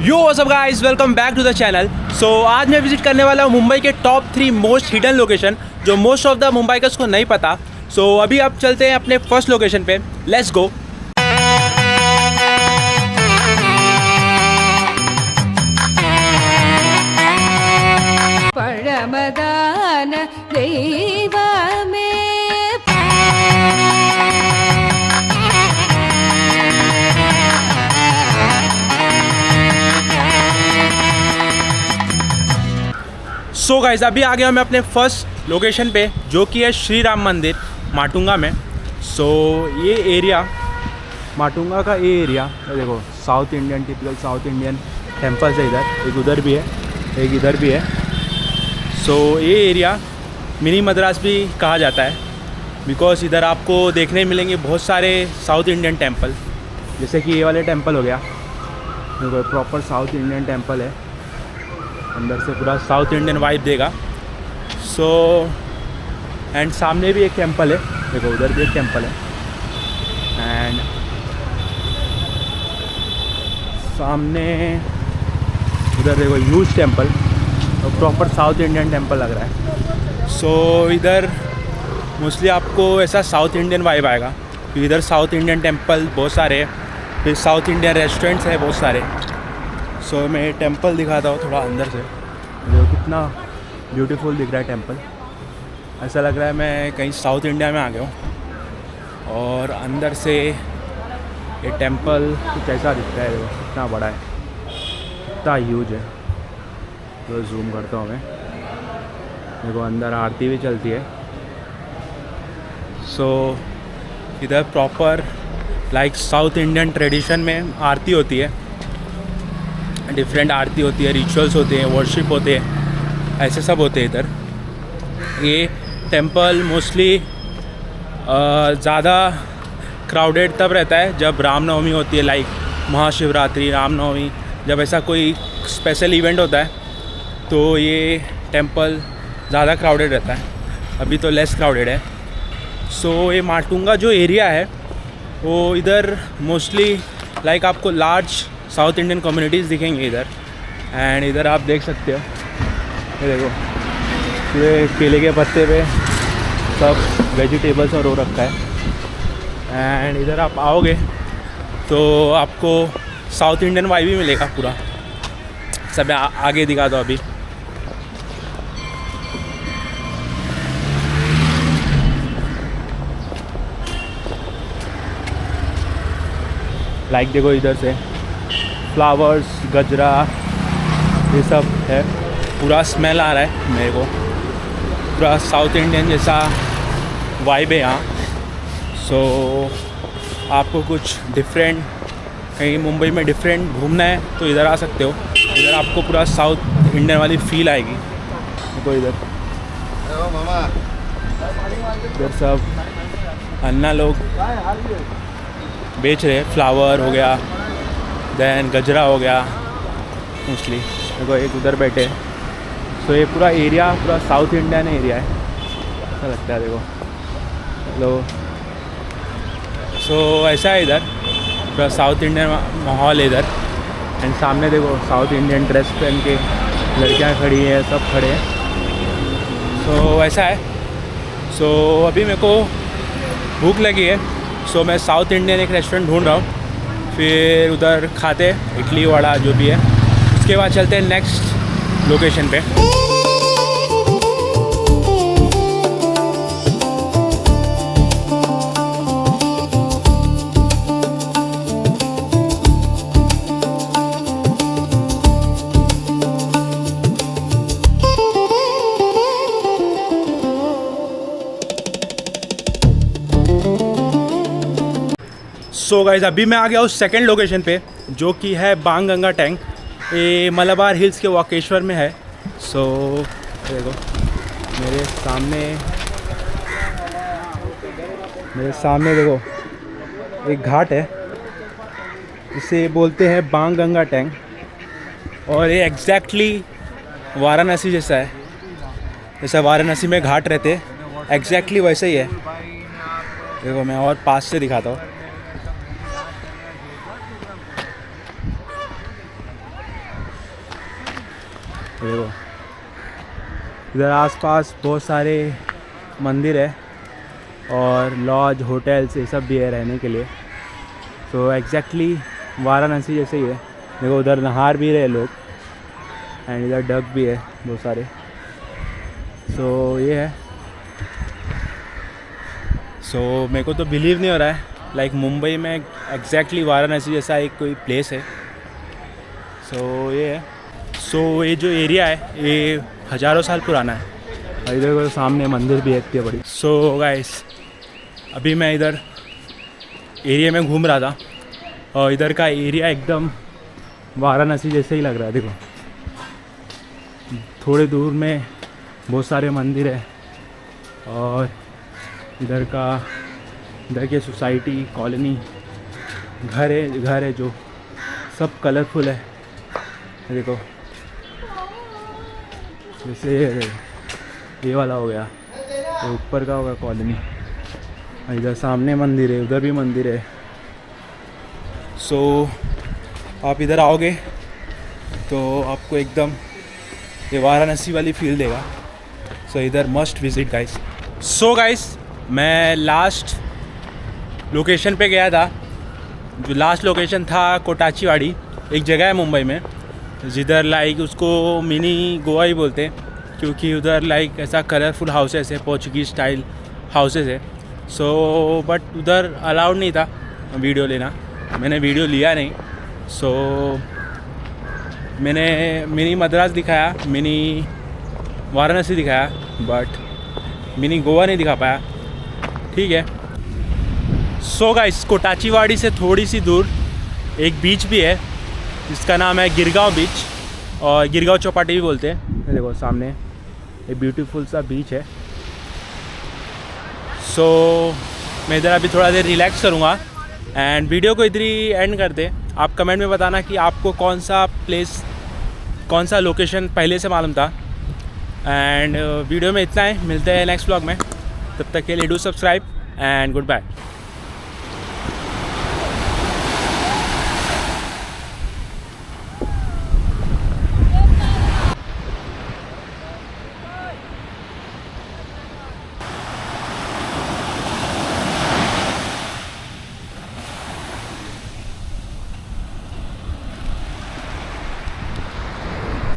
Yo what's up guys, welcome back to the channel. So आज मैं visit करने वाला हूँ मुंबई के टॉप 3 मोस्ट हिडन लोकेशन जो मोस्ट ऑफ द मुंबईकर्स को नहीं पता। सो अभी आप चलते हैं अपने फर्स्ट लोकेशन पे। Let's go. परमदान दैवमे सो गाइस, अभी आ गया मैं अपने फर्स्ट लोकेशन पे जो कि है श्री राम मंदिर माटुंगा में। सो ये एरिया माटुंगा का ये एरिया देखो, south Indian typical south Indian temples है। इधर एक उधर भी है, एक इधर भी है। सो ये एरिया मिनी मद्रास भी कहा जाता है बिकॉज इधर आपको देखने मिलेंगे बहुत सारे साउथ इंडियन टेम्पल। जैसे कि ये वाले टेम्पल हो गया, देखो प्रॉपर साउथ इंडियन टेम्पल है, अंदर से पूरा साउथ इंडियन वाइब देगा। सो एंड सामने भी एक टेम्पल है, देखो उधर भी एक टेम्पल है। एंड सामने उधर देखो ह्यूज टेम्पल और प्रॉपर साउथ इंडियन टेम्पल लग रहा है। सो इधर मोस्टली आपको ऐसा साउथ इंडियन वाइब आएगा क्योंकि इधर साउथ इंडियन टेम्पल बहुत सारे हैं, फिर साउथ इंडियन रेस्टोरेंट्स हैं बहुत सारे। सो मैं टेंपल दिखाता हूँ थोड़ा अंदर से, देखो कितना ब्यूटीफुल दिख रहा है टेंपल। ऐसा लग रहा है मैं कहीं साउथ इंडिया में आ गया हूँ। और अंदर से ये टेंपल कुछ ऐसा दिखता है, देखो कितना बड़ा है, कितना ह्यूज है। तो जूम करता हूँ मैं, देखो अंदर आरती भी चलती है। सो इधर proper like south Indian tradition में आरती होती है, डिफरेंट आरती होती है, रिचुअल्स होते हैं, वर्शिप होते हैं, ऐसे सब होते हैं इधर। ये टेंपल मोस्टली ज़्यादा क्राउडेड तब रहता है जब रामनवमी होती है, लाइक महाशिवरात्रि, रामनवमी, जब ऐसा कोई स्पेशल इवेंट होता है तो ये टेंपल ज़्यादा क्राउडेड रहता है। अभी तो लेस क्राउडेड है। सो ये माटुंगा जो एरिया है वो इधर मोस्टली लाइक आपको लार्ज साउथ इंडियन कम्युनिटीज़ दिखेंगे इधर। एंड इधर आप देख सकते हो, ये देखो पूरे केले के पत्ते पे सब वेजिटेबल्स और रो रखा है। एंड इधर आप आओगे तो आपको साउथ इंडियन वाइब भी मिलेगा पूरा। सब आगे दिखा दो अभी। लाइक देखो इधर से फ्लावर्स, गजरा, ये सब है। पूरा स्मेल आ रहा है मेरे को, पूरा साउथ इंडियन जैसा वाइब है यहाँ। सो आपको कुछ डिफरेंट, कहीं मुंबई में डिफरेंट घूमना है तो इधर आ सकते हो। इधर आपको पूरा साउथ इंडियन वाली फील आएगी। देखो इधर सब अन्ना लोग बेच रहे हैं, फ्लावर हो गया, देन गजरा हो गया मोस्टली। देखो एक उधर बैठे। सो ये पूरा एरिया पूरा साउथ इंडियन एरिया है, ऐसा लगता है। देखो हेलो। सो ऐसा है इधर पूरा साउथ इंडियन माहौल है इधर। एंड सामने देखो साउथ इंडियन ड्रेस पहन के लड़कियां खड़ी हैं, सब खड़े हैं। सो ऐसा है। सो अभी मेरे को भूख लगी है, सो मैं साउथ इंडियन एक रेस्टोरेंट ढूंढ रहा हूँ, फिर उधर खाते इडली वड़ा जो भी है। उसके बाद चलते हैं नेक्स्ट लोकेशन पे। सो गाइस, अभी मैं आ गया उस सेकंड लोकेशन पे जो कि है बाणगंगा टैंक। ये मलाबार हिल्स के वाकेश्वर में है। सो देखो मेरे सामने देखो एक घाट है, इसे बोलते हैं बाणगंगा टैंक। और ये एग्जैक्टली वाराणसी जैसा है, जैसा वाराणसी में घाट रहते एग्जैक्टली वैसे ही है। देखो मैं और पास से दिखाता हूँ। देखो इधर आसपास बहुत सारे मंदिर है और लॉज होटल्स ये सब भी है रहने के लिए। तो एग्जैक्टली वाराणसी जैसे ही है। देखो उधर नहार भी रहे लोग एंड इधर डक भी है बहुत सारे। सो ये है। सो मेरे को तो बिलीव नहीं हो रहा है लाइक मुंबई में एग्जैक्टली वाराणसी जैसा एक कोई प्लेस है। सो ये है। सो ये जो एरिया है ये हज़ारों साल पुराना है और इधर को सामने मंदिर भी है इतनी बड़ी। सो गाइस अभी मैं इधर एरिया में घूम रहा था और इधर का एरिया एकदम वाराणसी जैसे ही लग रहा है। देखो थोड़े दूर में बहुत सारे मंदिर है और इधर के सोसाइटी कॉलोनी घर है जो सब कलरफुल है। देखो जैसे ये वाला हो गया, ये ऊपर का होगा कॉलोनी, इधर सामने मंदिर है, उधर भी मंदिर है। सो आप इधर आओगे तो आपको एकदम ये वाराणसी वाली फील देगा। सो इधर must visit guys. So guys मैं लास्ट लोकेशन पे गया था। जो लास्ट लोकेशन था कोटाचीवाड़ी, एक जगह है मुंबई में जिधर लाइक उसको मिनी गोवा ही बोलते हैं क्योंकि उधर लाइक ऐसा कलरफुल हाउसेस है, पोर्चुगीज़ स्टाइल हाउसेस है। सो बट उधर अलाउड नहीं था वीडियो लेना, मैंने वीडियो लिया नहीं। सो मैंने मिनी मद्रास दिखाया, मिनी वाराणसी दिखाया, बट मिनी गोवा नहीं दिखा पाया। ठीक है। सो गाइस कोटाचीवाड़ी से थोड़ी सी दूर एक बीच भी है जिसका नाम है गिरगांव बीच और गिरगांव चौपाटी भी बोलते हैं। देखो सामने एक ब्यूटीफुल सा बीच है। सो मैं इधर अभी थोड़ा देर रिलैक्स करूँगा एंड वीडियो को इधर ही एंड कर दे। आप कमेंट में बताना कि आपको कौन सा लोकेशन पहले से मालूम था। एंड वीडियो में इतना है, मिलते हैं नेक्स्ट व्लॉग में। तब तक के लिए do subscribe and good bye.